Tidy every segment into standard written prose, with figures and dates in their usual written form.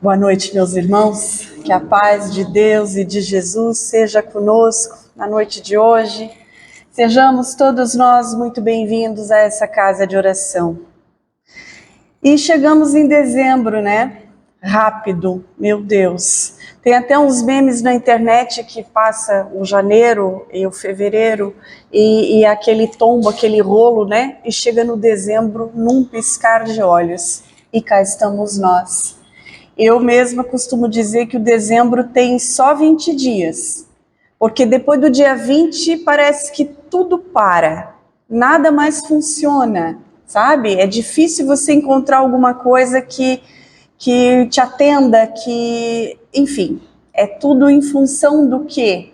Boa noite, meus irmãos. Que a paz de Deus e de Jesus seja conosco na noite de hoje. Sejamos todos nós muito bem-vindos a essa casa de oração. E chegamos em dezembro, né? Rápido, meu Deus. Tem até uns memes na internet que passa o janeiro e o fevereiro e aquele tombo, aquele rolo, né? E chega no dezembro num piscar de olhos. E cá estamos nós. Eu mesma costumo dizer que o dezembro tem só 20 dias, porque depois do dia 20 parece que tudo para, nada mais funciona, sabe? É difícil você encontrar alguma coisa que te atenda, enfim, é tudo em função do quê?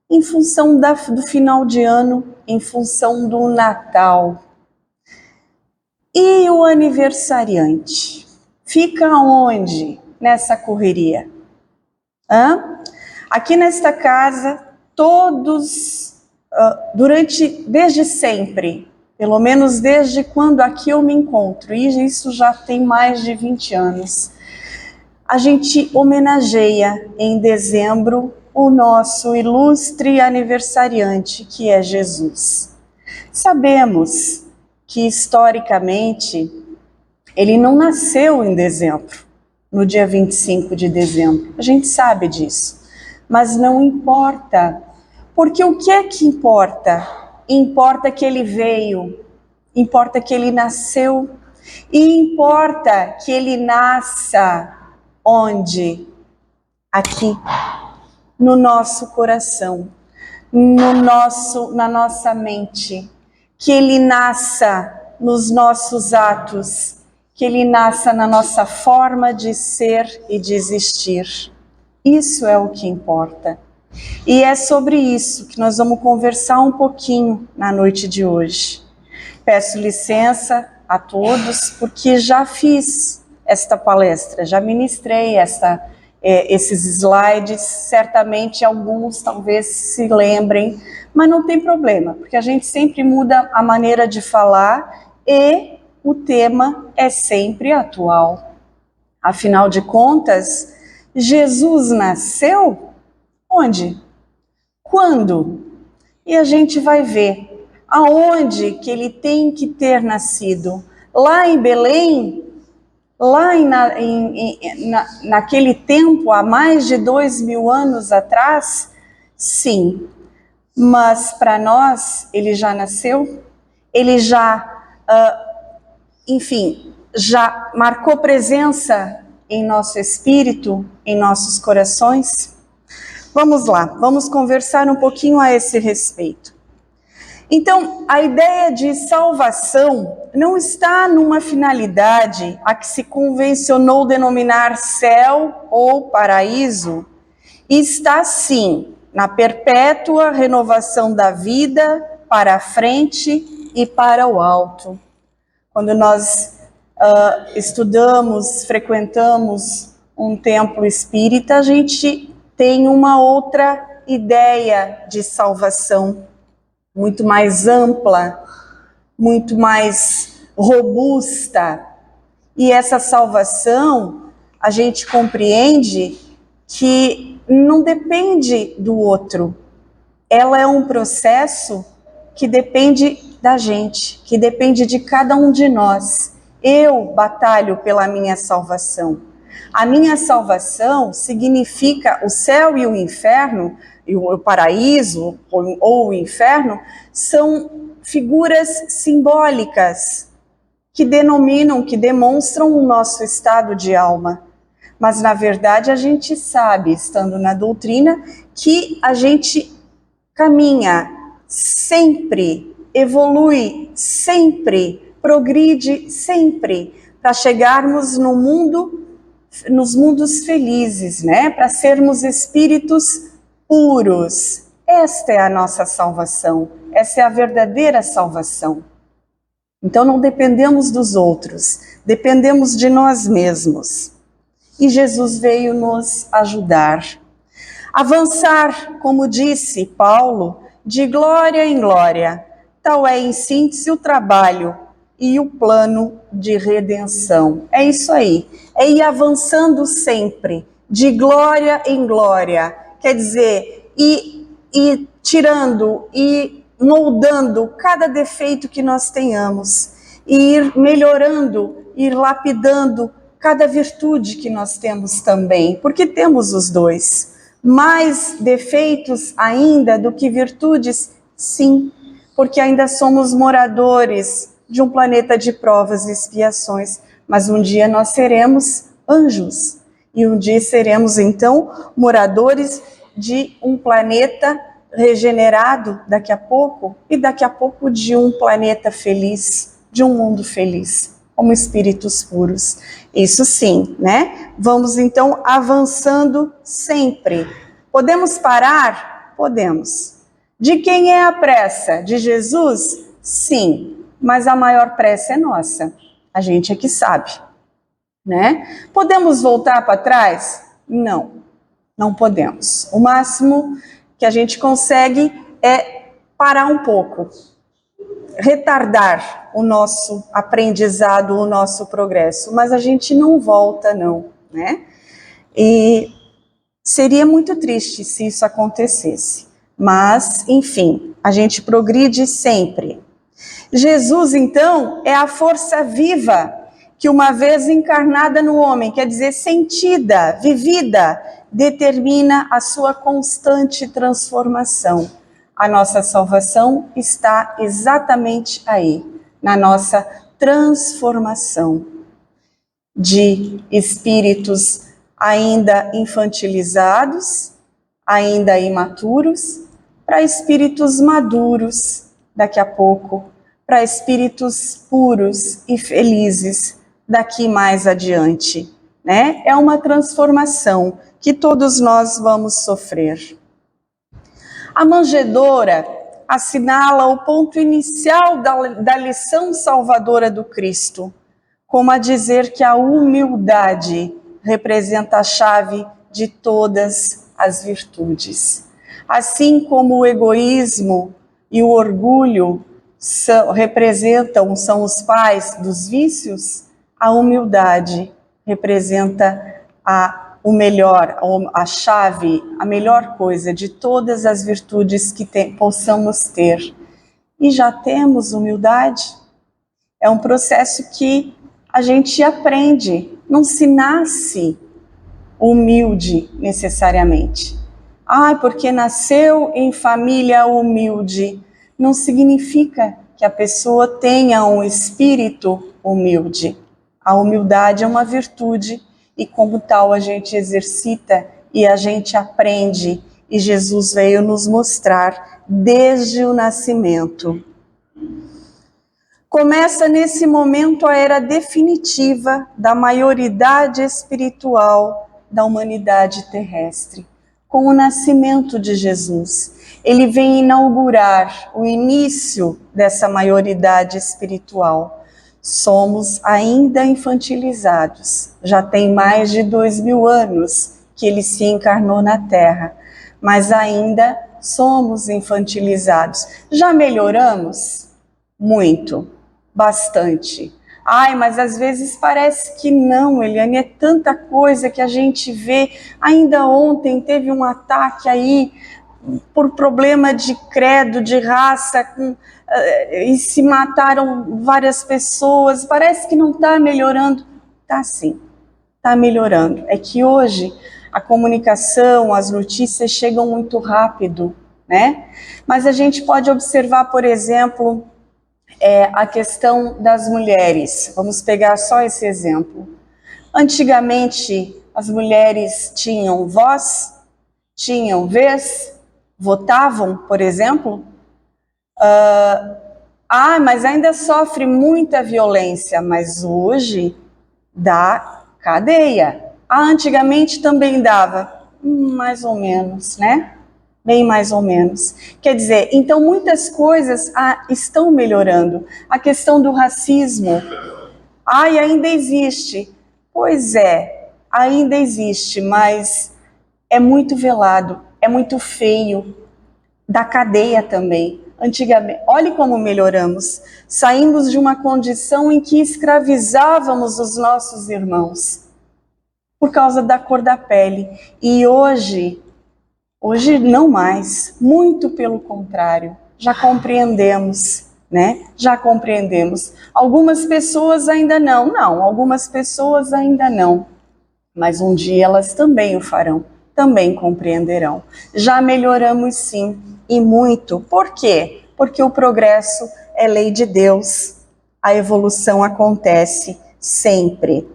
Em função do final de ano, em função do Natal. E o aniversariante? Fica onde nessa correria? Aqui nesta casa, todos, desde sempre, pelo menos desde quando aqui eu me encontro, e isso já tem mais de 20 anos, a gente homenageia em dezembro o nosso ilustre aniversariante, que é Jesus. Sabemos que, historicamente, ele não nasceu em dezembro, no dia 25 de dezembro. A gente sabe disso. Mas não importa. Porque o que é que importa? Importa que ele veio, importa que ele nasceu, e importa que ele nasça onde? Aqui, no nosso coração, na nossa mente. Que ele nasça nos nossos atos, que ele nasça na nossa forma de ser e de existir. Isso é o que importa. E é sobre isso que nós vamos conversar um pouquinho na noite de hoje. Peço licença a todos, porque já fiz esta palestra, já ministrei esses slides, certamente alguns talvez se lembrem, mas não tem problema, porque a gente sempre muda a maneira de falar e o tema é sempre atual. Afinal de contas, Jesus nasceu onde? Quando? E a gente vai ver aonde que ele tem que ter nascido. Lá em Belém, lá naquele tempo, há mais de 2000 anos atrás, sim. Mas para nós, ele já nasceu, ele já, enfim, já marcou presença em nosso espírito, em nossos corações. Vamos lá, vamos conversar um pouquinho a esse respeito. Então, a ideia de salvação não está numa finalidade a que se convencionou denominar céu ou paraíso, está sim na perpétua renovação da vida para a frente e para o alto. Quando nós estudamos, frequentamos um templo espírita, a gente tem uma outra ideia de salvação, muito mais ampla, muito mais robusta. E essa salvação, a gente compreende que não depende do outro. Ela é um processo que depende da gente, que depende de cada um de nós. Eu batalho pela minha salvação. A minha salvação significa o céu e o inferno, e o paraíso ou o inferno, são figuras simbólicas que denominam, que demonstram o nosso estado de alma. Mas, na verdade, a gente sabe, estando na doutrina, que a gente caminha sempre, evolui sempre, progride sempre, para chegarmos nos mundos felizes, né? Para sermos espíritos puros. Esta é a nossa salvação, essa é a verdadeira salvação. Então não dependemos dos outros, dependemos de nós mesmos. E Jesus veio nos ajudar. Avançar, como disse Paulo, de glória em glória. Tal é, em síntese, o trabalho e o plano de redenção. É isso aí, é ir avançando sempre, de glória em glória, quer dizer, ir tirando e moldando cada defeito que nós tenhamos, e ir melhorando, ir lapidando cada virtude que nós temos também, porque temos os dois. Mais defeitos ainda do que virtudes? Sim, porque ainda somos moradores de um planeta de provas e expiações, mas um dia nós seremos anjos, e um dia seremos então moradores de um planeta regenerado daqui a pouco, e daqui a pouco de um planeta feliz, de um mundo feliz, como espíritos puros. Isso sim, né? Vamos então avançando sempre. Podemos parar? Podemos. De quem é a pressa? De Jesus? Sim, mas a maior pressa é nossa. A gente é que sabe, né? Podemos voltar para trás? Não, não podemos. O máximo que a gente consegue é parar um pouco, retardar o nosso aprendizado, o nosso progresso, mas a gente não volta não, né? E seria muito triste se isso acontecesse, mas, enfim, a gente progride sempre. Jesus, então, é a força viva que, uma vez encarnada no homem, quer dizer, sentida, vivida, determina a sua constante transformação. A nossa salvação está exatamente aí, na nossa transformação de espíritos ainda infantilizados, ainda imaturos, para espíritos maduros daqui a pouco, para espíritos puros e felizes daqui mais adiante, né? É uma transformação que todos nós vamos sofrer. A manjedoura assinala o ponto inicial da lição salvadora do Cristo, como a dizer que a humildade representa a chave de todas as virtudes. Assim como o egoísmo e o orgulho são os pais dos vícios, a humildade representa o melhor, a chave, a melhor coisa de todas as virtudes que possamos ter. E já temos humildade? É um processo que a gente aprende, não se nasce humilde necessariamente. Porque nasceu em família humilde, não significa que a pessoa tenha um espírito humilde. A humildade é uma virtude e, como tal, a gente exercita e a gente aprende. E Jesus veio nos mostrar desde o nascimento. Começa nesse momento a era definitiva da maioridade espiritual da humanidade terrestre, com o nascimento de Jesus. Ele vem inaugurar o início dessa maioridade espiritual. Somos ainda infantilizados, já tem mais de 2000 anos que ele se encarnou na Terra, mas ainda somos infantilizados. Já melhoramos? Muito. Bastante. Mas às vezes parece que não, Eliane, é tanta coisa que a gente vê. Ainda ontem teve um ataque aí por problema de credo, de raça, e se mataram várias pessoas. Parece que não está melhorando. Está sim, está melhorando. É que hoje a comunicação, as notícias chegam muito rápido, né? Mas a gente pode observar, por exemplo, a questão das mulheres. Vamos pegar só esse exemplo. Antigamente, as mulheres tinham voz, tinham vez, votavam, por exemplo. Mas ainda sofre muita violência, mas hoje dá cadeia. Antigamente também dava, mais ou menos, né? Bem mais ou menos. Quer dizer, então muitas coisas estão melhorando. A questão do racismo, ainda existe. Pois é, ainda existe, mas é muito velado, é muito feio. Da cadeia também. Antigamente, olhe como melhoramos. Saímos de uma condição em que escravizávamos os nossos irmãos por causa da cor da pele. E hoje não mais, muito pelo contrário. Já compreendemos, né? Já compreendemos. Algumas pessoas ainda não, algumas pessoas ainda não. Mas um dia elas também o farão, também compreenderão. Já melhoramos sim, e muito. Por quê? Porque o progresso é lei de Deus. A evolução acontece sempre.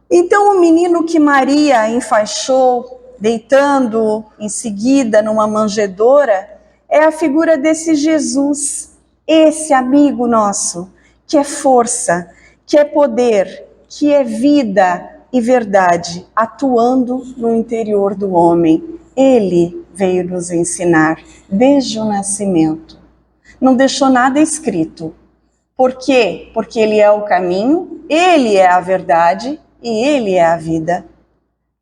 Então o menino que Maria enfaixou, deitando em seguida numa manjedoura, é a figura desse Jesus, esse amigo nosso, que é força, que é poder, que é vida e verdade, atuando no interior do homem. Ele veio nos ensinar desde o nascimento. Não deixou nada escrito. Por quê? Porque ele é o caminho, ele é a verdade e ele é a vida,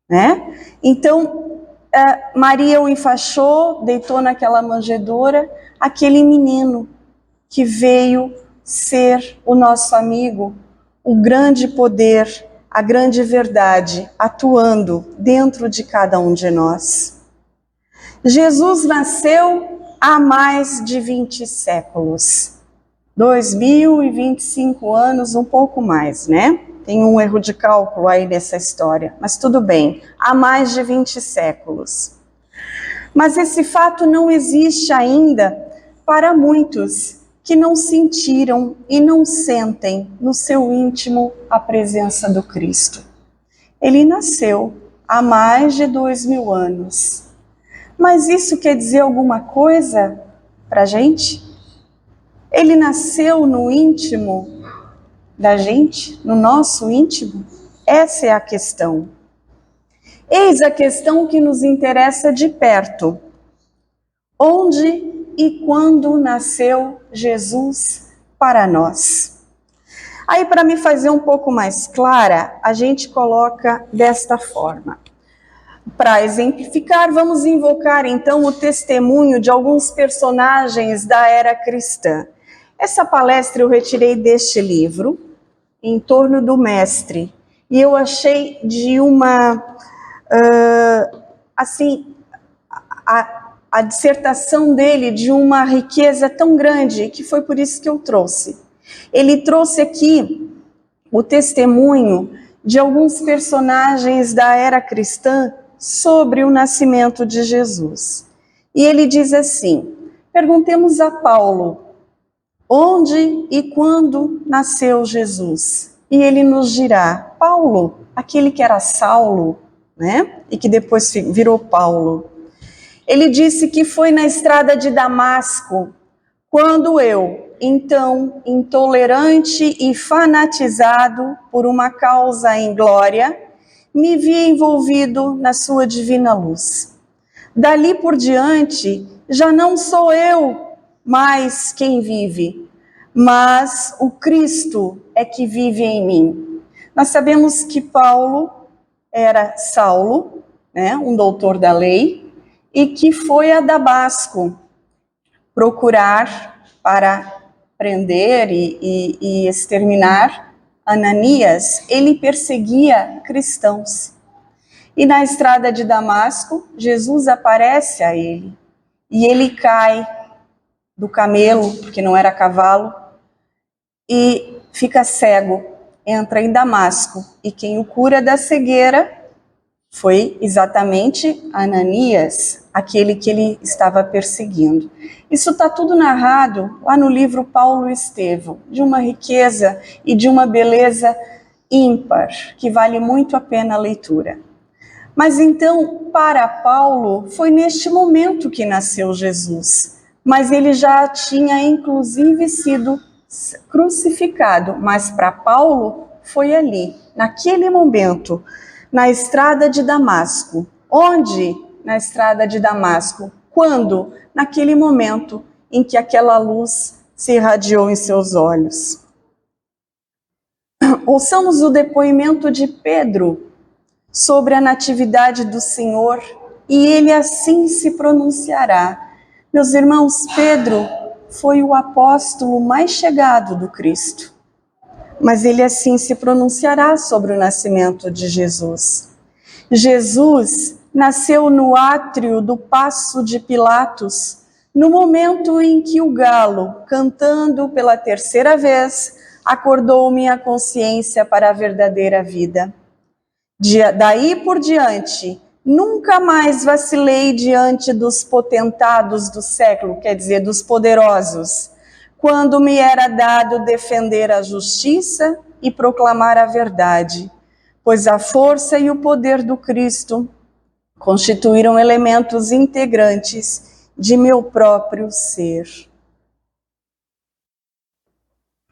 né? Então, Maria o enfaixou, deitou naquela manjedoura, aquele menino que veio ser o nosso amigo, o grande poder, a grande verdade, atuando dentro de cada um de nós. Jesus nasceu há mais de 20 séculos. 2025 anos, um pouco mais, né? Tem um erro de cálculo aí nessa história, mas tudo bem, há mais de 20 séculos. Mas esse fato não existe ainda para muitos que não sentiram e não sentem no seu íntimo a presença do Cristo. Ele nasceu há mais de 2000 anos. Mas isso quer dizer alguma coisa para a gente? Ele nasceu no íntimo da gente, no nosso íntimo? Essa é a questão. Eis a questão que nos interessa de perto. Onde e quando nasceu Jesus para nós? Aí, para me fazer um pouco mais clara, a gente coloca desta forma. Para exemplificar, vamos invocar então o testemunho de alguns personagens da era cristã. Essa palestra eu retirei deste livro, Em Torno do Mestre, e eu achei de uma, a dissertação dele de uma riqueza tão grande, que foi por isso que eu trouxe. Ele trouxe aqui o testemunho de alguns personagens da era cristã sobre o nascimento de Jesus. E ele diz assim: perguntemos a Paulo, onde e quando nasceu Jesus? E ele nos dirá, Paulo, aquele que era Saulo, né? E que depois virou Paulo. Ele disse que foi na estrada de Damasco, quando eu, então, intolerante e fanatizado por uma causa em glória, me vi envolvido na sua divina luz. Dali por diante, já não sou eu mais quem vive, mas o Cristo é que vive em mim. Nós sabemos que Paulo era Saulo, né, um doutor da lei, e que foi a Damasco procurar para prender e exterminar Ananias. Ele perseguia cristãos. E na estrada de Damasco, Jesus aparece a ele. E ele cai do camelo, porque não era cavalo, e fica cego, entra em Damasco. E quem o cura da cegueira foi exatamente Ananias, aquele que ele estava perseguindo. Isso está tudo narrado lá no livro Paulo e Estevão, de uma riqueza e de uma beleza ímpar, que vale muito a pena a leitura. Mas então, para Paulo, foi neste momento que nasceu Jesus. Mas ele já tinha, inclusive, sido crucificado. Mas para Paulo, foi ali, naquele momento, na estrada de Damasco. Onde? Na estrada de Damasco. Quando? Naquele momento em que aquela luz se irradiou em seus olhos. Ouçamos o depoimento de Pedro sobre a natividade do Senhor, e ele assim se pronunciará. Meus irmãos, Pedro foi o apóstolo mais chegado do Cristo, mas ele assim se pronunciará sobre o nascimento de Jesus. Jesus nasceu no átrio do Paço de Pilatos, no momento em que o galo, cantando pela terceira vez, acordou minha consciência para a verdadeira vida. Daí por diante, nunca mais vacilei diante dos potentados do século, quer dizer, dos poderosos, quando me era dado defender a justiça e proclamar a verdade, pois a força e o poder do Cristo constituíram elementos integrantes de meu próprio ser.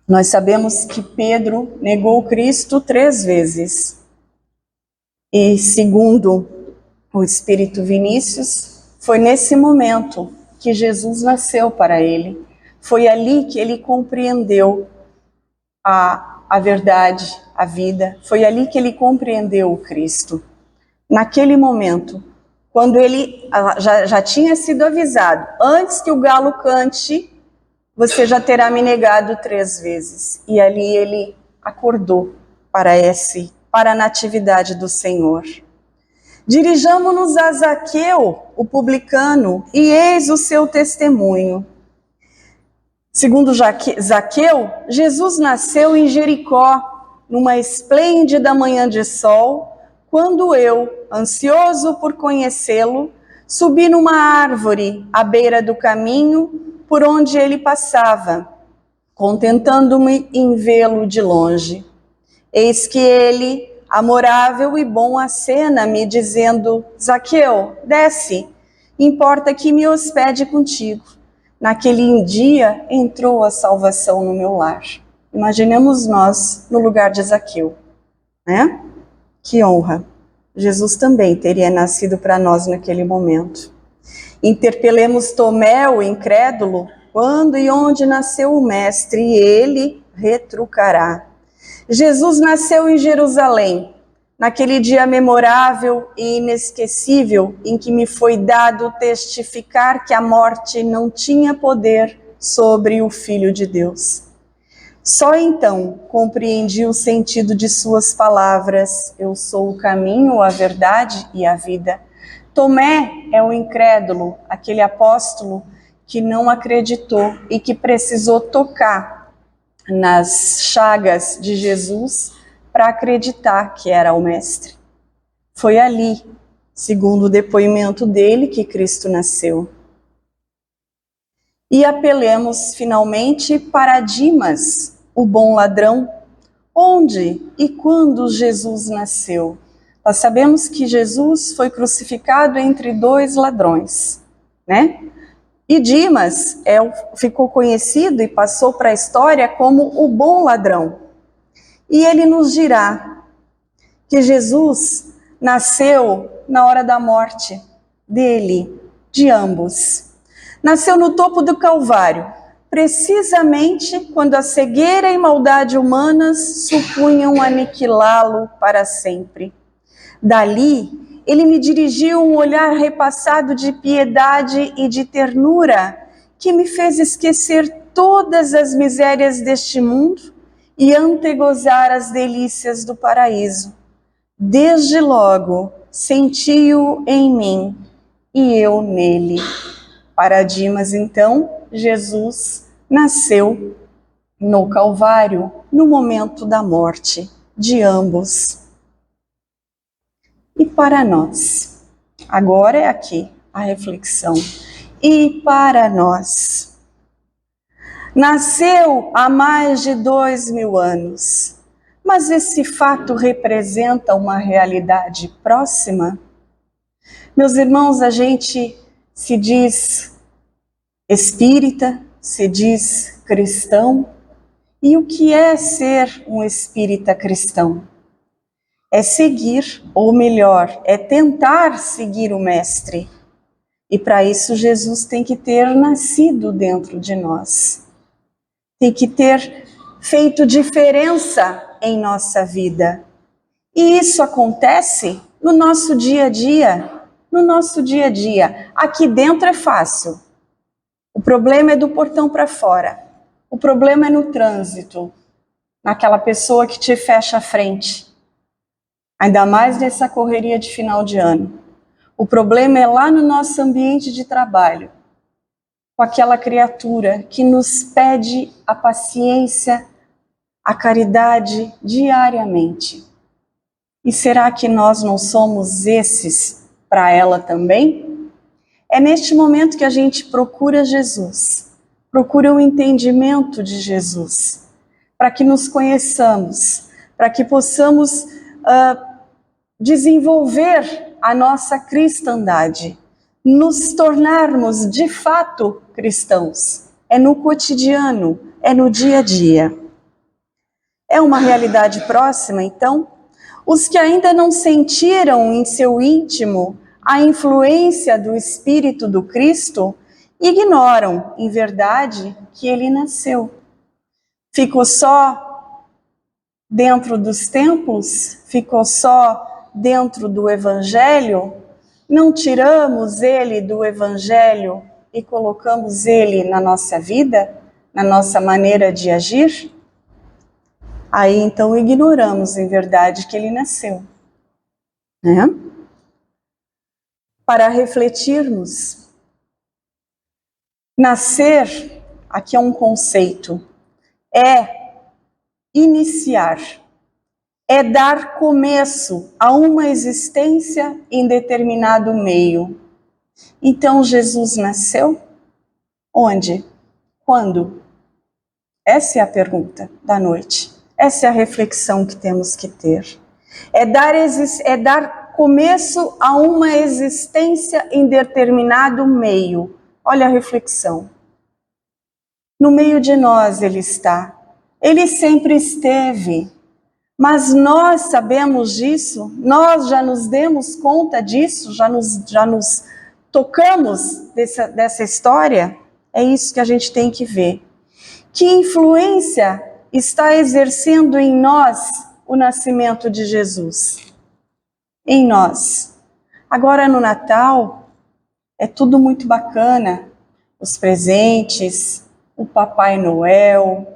Nós sabemos que Pedro negou Cristo 3 vezes. E segundo o Espírito Vinícius, foi nesse momento que Jesus nasceu para ele. Foi ali que ele compreendeu a verdade, a vida. Foi ali que ele compreendeu o Cristo. Naquele momento, quando ele já tinha sido avisado, antes que o galo cante, você já terá me negado 3 vezes. E ali ele acordou para a natividade do Senhor. Dirijamo-nos a Zaqueu, o publicano, e eis o seu testemunho. Segundo Zaqueu, Jesus nasceu em Jericó, numa esplêndida manhã de sol, quando eu, ansioso por conhecê-lo, subi numa árvore à beira do caminho por onde ele passava, contentando-me em vê-lo de longe. Eis que ele, amorável e bom, acena-me, dizendo: Zaqueu, desce, importa que me hospede contigo. Naquele dia entrou a salvação no meu lar. Imaginemos nós no lugar de Zaqueu, né? Que honra! Jesus também teria nascido para nós naquele momento. Interpelemos Tomé, o incrédulo, quando e onde nasceu o Mestre, e ele retrucará. Jesus nasceu em Jerusalém, naquele dia memorável e inesquecível em que me foi dado testificar que a morte não tinha poder sobre o Filho de Deus. Só então compreendi o sentido de suas palavras: eu sou o caminho, a verdade e a vida. Tomé é o incrédulo, aquele apóstolo que não acreditou e que precisou tocar nas chagas de Jesus para acreditar que era o Mestre. Foi ali, segundo o depoimento dele, que Cristo nasceu. E apelemos finalmente para Dimas, o bom ladrão. Onde e quando Jesus nasceu? Nós sabemos que Jesus foi crucificado entre 2 ladrões, né? E Dimas ficou conhecido e passou para a história como o bom ladrão. E ele nos dirá que Jesus nasceu na hora da morte dele, de ambos. Nasceu no topo do Calvário, precisamente quando a cegueira e maldade humanas supunham aniquilá-lo para sempre. Dali, ele me dirigiu um olhar repassado de piedade e de ternura, que me fez esquecer todas as misérias deste mundo e antegozar as delícias do paraíso. Desde logo, senti-o em mim e eu nele. Para Dimas, então, Jesus nasceu no Calvário, no momento da morte de ambos. E para nós? Agora é aqui a reflexão. E para nós? Nasceu há mais de 2000 anos, mas esse fato representa uma realidade próxima? Meus irmãos, a gente se diz espírita, se diz cristão, e o que é ser um espírita cristão? É seguir, ou melhor, é tentar seguir o Mestre. E para isso Jesus tem que ter nascido dentro de nós. Tem que ter feito diferença em nossa vida. E isso acontece no nosso dia a dia. No nosso dia a dia. Aqui dentro é fácil. O problema é do portão para fora. O problema é no trânsito, naquela pessoa que te fecha a frente. Ainda mais nessa correria de final de ano. O problema é lá no nosso ambiente de trabalho, com aquela criatura que nos pede a paciência, a caridade diariamente. E será que nós não somos esses para ela também? É neste momento que a gente procura Jesus, procura o entendimento de Jesus, para que nos conheçamos, para que possamos desenvolver a nossa cristandade, nos tornarmos de fato cristãos. É no cotidiano, é no dia a dia. É uma realidade próxima, então? Os que ainda não sentiram em seu íntimo a influência do Espírito do Cristo ignoram, em verdade, que ele nasceu. Ficou só dentro dos templos? Ficou só dentro do Evangelho? Não tiramos ele do Evangelho e colocamos ele na nossa vida, na nossa maneira de agir? Aí então ignoramos em verdade que ele nasceu, né? Para refletirmos, nascer, aqui é um conceito, é iniciar, é dar começo a uma existência em determinado meio. Então Jesus nasceu? Onde? Quando? Essa é a pergunta da noite. Essa é a reflexão que temos que ter. É dar começo a uma existência em determinado meio. Olha a reflexão. No meio de nós ele está. Ele sempre esteve. Mas nós sabemos disso? Nós já nos demos conta disso? Já nos tocamos dessa história? É isso que a gente tem que ver. Que influência está exercendo em nós o nascimento de Jesus? Em nós. Agora no Natal, é tudo muito bacana. Os presentes, o Papai Noel.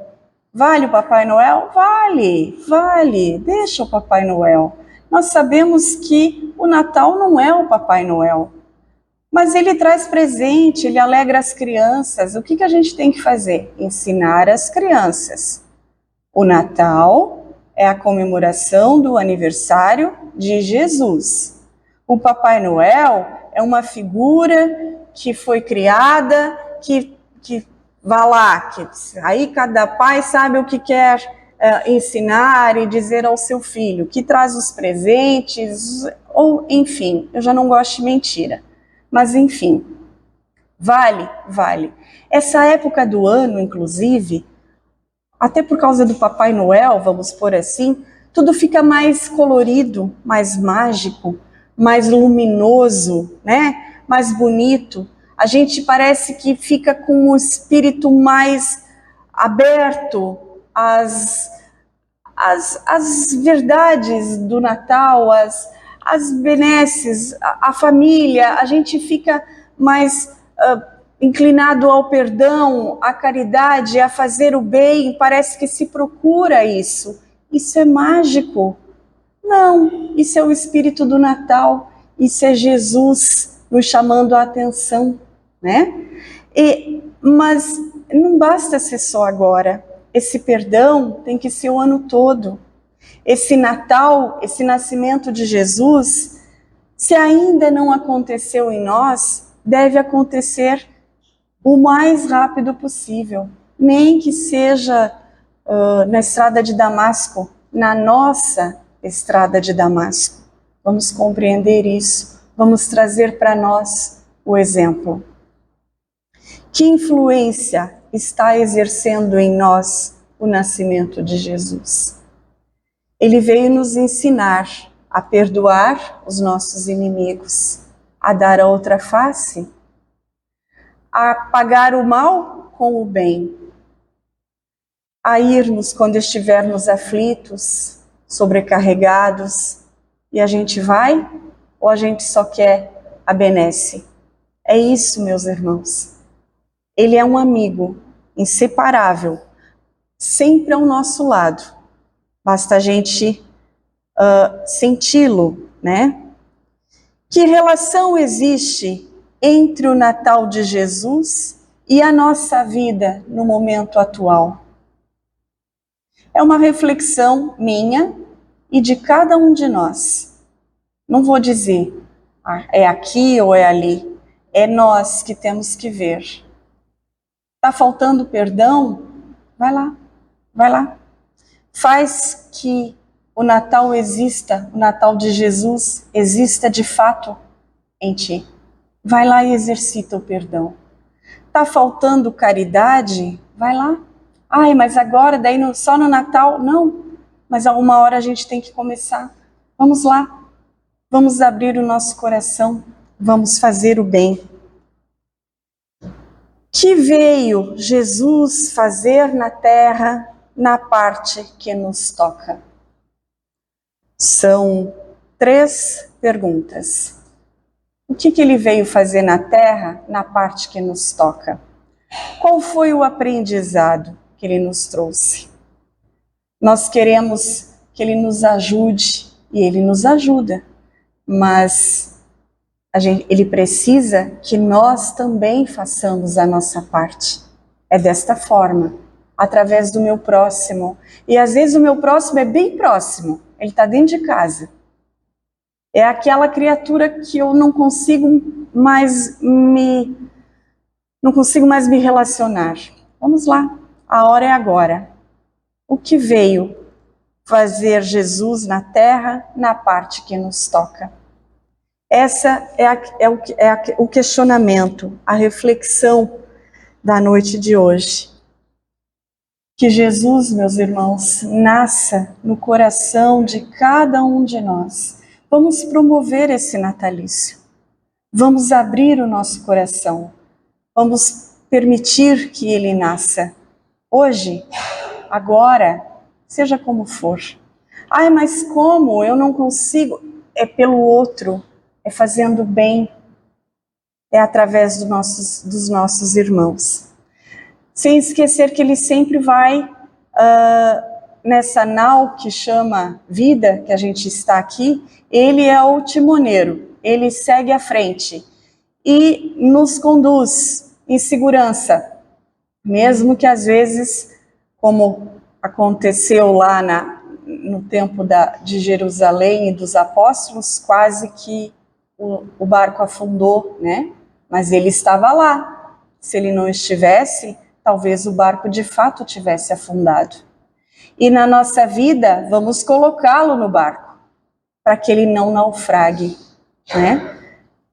Vale o Papai Noel? Vale. Deixa o Papai Noel. Nós sabemos que o Natal não é o Papai Noel. Mas ele traz presente, ele alegra as crianças. O que a gente tem que fazer? Ensinar as crianças. O Natal é a comemoração do aniversário de Jesus. O Papai Noel é uma figura que foi criada, que vá lá, aí cada pai sabe o que quer ensinar e dizer ao seu filho, que traz os presentes, ou enfim, eu já não gosto de mentira. Mas enfim, vale. Essa época do ano, inclusive, até por causa do Papai Noel, vamos pôr assim, tudo fica mais colorido, mais mágico, mais luminoso, né? Mais bonito. A gente parece que fica com o espírito mais aberto às verdades do Natal, as benesses, a família. A gente fica mais inclinado ao perdão, à caridade, a fazer o bem. Parece que se procura isso. Isso é mágico? Não, isso é o espírito do Natal. Isso é Jesus nos chamando a atenção, né? Mas não basta ser só agora. Esse perdão tem que ser o ano todo. Esse Natal, esse nascimento de Jesus, se ainda não aconteceu em nós, deve acontecer o mais rápido possível. Nem que seja na estrada de Damasco, na nossa estrada de Damasco. Vamos compreender isso. Vamos trazer para nós o exemplo. Que influência está exercendo em nós o nascimento de Jesus? Ele veio nos ensinar a perdoar os nossos inimigos, a dar a outra face, a pagar o mal com o bem, a irmos quando estivermos aflitos, sobrecarregados, e a gente vai ou a gente só quer a benesse? É isso, meus irmãos. Ele é um amigo inseparável, sempre ao nosso lado. Basta a gente senti-lo, né? Que relação existe entre o Natal de Jesus e a nossa vida no momento atual? É uma reflexão minha e de cada um de nós. Não vou dizer, é aqui ou é ali. É nós que temos que ver. Está faltando perdão? Vai lá, vai lá. Faz que o Natal exista, o Natal de Jesus exista de fato em ti. Vai lá e exercita o perdão. Tá faltando caridade? Vai lá. Ai, mas agora, daí só no Natal? Não, mas alguma hora a gente tem que começar. Vamos lá, vamos abrir o nosso coração, vamos fazer o bem. Que veio Jesus fazer na terra na parte que nos toca? São 3 perguntas. O que ele veio fazer na terra na parte que nos toca? Qual foi o aprendizado que ele nos trouxe? Nós queremos que ele nos ajude e ele nos ajuda, mas ele precisa que nós também façamos a nossa parte. É desta forma, através do meu próximo. E às vezes o meu próximo é bem próximo, ele está dentro de casa. É aquela criatura que eu não consigo mais me relacionar. Vamos lá, a hora é agora. O que veio fazer Jesus na terra, na parte que nos toca? Essa é o questionamento, a reflexão da noite de hoje. Que Jesus, meus irmãos, nasça no coração de cada um de nós. Vamos promover esse natalício. Vamos abrir o nosso coração. Vamos permitir que ele nasça. Hoje, agora, seja como for. Ai, mas como? Eu não consigo. É pelo outro, é fazendo bem, é através dos nossos irmãos. Sem esquecer que ele sempre vai nessa nau que chama vida, que a gente está aqui, ele é o timoneiro, ele segue à frente e nos conduz em segurança, mesmo que às vezes, como aconteceu lá no tempo de Jerusalém e dos apóstolos, quase que o barco afundou, né? Mas ele estava lá. Se ele não estivesse, talvez o barco de fato tivesse afundado. E na nossa vida, vamos colocá-lo no barco, para que ele não naufrague, né?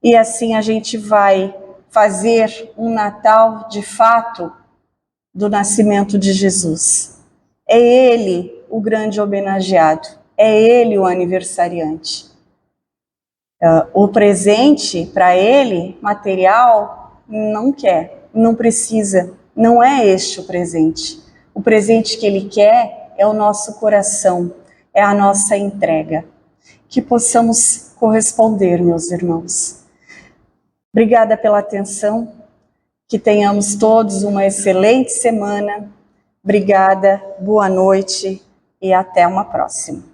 E assim a gente vai fazer um Natal de fato do nascimento de Jesus. É ele o grande homenageado, é ele o aniversariante. O presente para ele, material, não quer, não precisa, não é este o presente. O presente que ele quer é o nosso coração, é a nossa entrega. Que possamos corresponder, meus irmãos. Obrigada pela atenção, que tenhamos todos uma excelente semana. Obrigada, boa noite e até uma próxima.